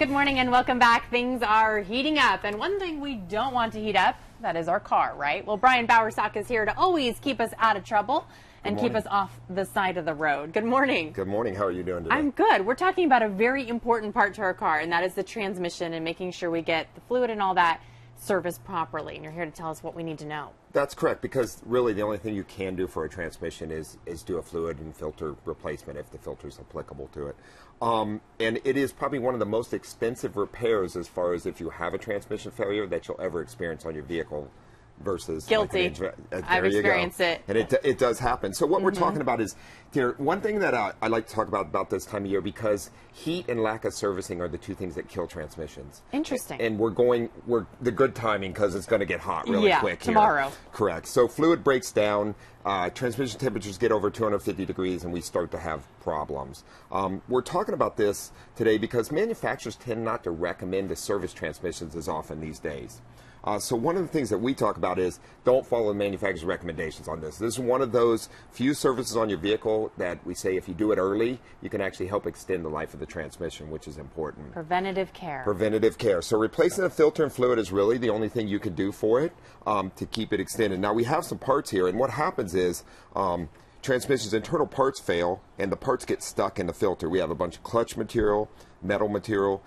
Good morning and welcome back. Things are heating up, and one thing we don't want to heat up, that is our car, right? Well, Brian Bowersock is here to always keep us out of trouble and keep us off the side of the road. Good morning. Good morning. How are you doing today? I'm good. We're talking about a very important part to our car, and that is the transmission and making sure we get the fluid and all that serviced properly. And you're here to tell us what we need to know. That's correct, because really the only thing you can do for a transmission is do a fluid and filter replacement if the filter is applicable to it. And it is probably one of the most expensive repairs as far as if you have a transmission failure that you'll ever experience on your vehicle versus guilty. I've experienced it. And it does happen. So what we're talking about is, one thing that I like to talk about this time of year, because heat and lack of servicing are the two things that kill transmissions. Interesting. And we're the good timing, because it's going to get hot really quick here. Tomorrow. Correct. So fluid breaks down, transmission temperatures get over 250 degrees, and we start to have problems. We're talking about this today because manufacturers tend not to recommend to service transmissions as often these days. So one of the things that we talk about is don't follow the manufacturer's recommendations on this. This is one of those few services on your vehicle that we say if you do it early, you can actually help extend the life of the transmission, which is important. Preventative care. Preventative care. So replacing the filter and fluid is really the only thing you can do for it to keep it extended. Now we have some parts here, and what happens is transmission's internal parts fail, and the parts get stuck in the filter. We have a bunch of clutch material, metal material.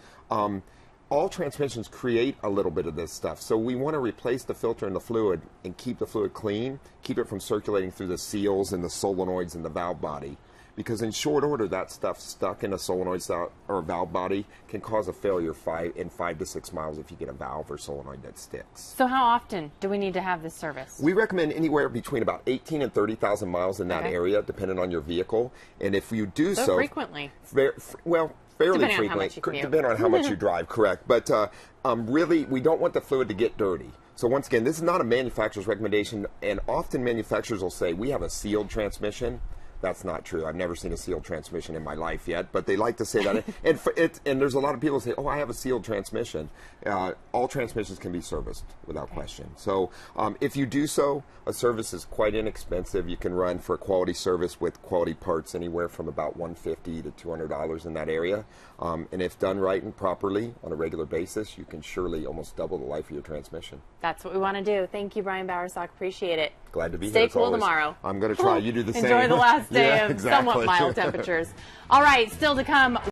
All transmissions create a little bit of this stuff, so we want to replace the filter and the fluid and keep the fluid clean, keep it from circulating through the seals and the solenoids and the valve body, because in short order that stuff stuck in a solenoid or valve body can cause a failure in 5 to 6 miles if you get a valve or solenoid that sticks. So how often do we need to have this service? We recommend anywhere between about 18 and 30,000 miles in that area, depending on your vehicle, and if you do so frequently. Fairly frequently, depending on how much you drive, correct. But really, we don't want the fluid to get dirty. So once again, this is not a manufacturer's recommendation, and often manufacturers will say, we have a sealed transmission. That's not true. I've never seen a sealed transmission in my life yet, but they like to say that. And there's a lot of people who say, oh, I have a sealed transmission. All transmissions can be serviced without question. So if you do so, a service is quite inexpensive. You can run for a quality service with quality parts anywhere from about $150 to $200 in that area. And if done right and properly on a regular basis, you can surely almost double the life of your transmission. That's what we want to do. Thank you, Brian Bowersock. Appreciate it. Glad to be here. Stay cool tomorrow. I'm going to try. You do the same. Enjoy the last day of exactly. somewhat mild temperatures. All right, still to come.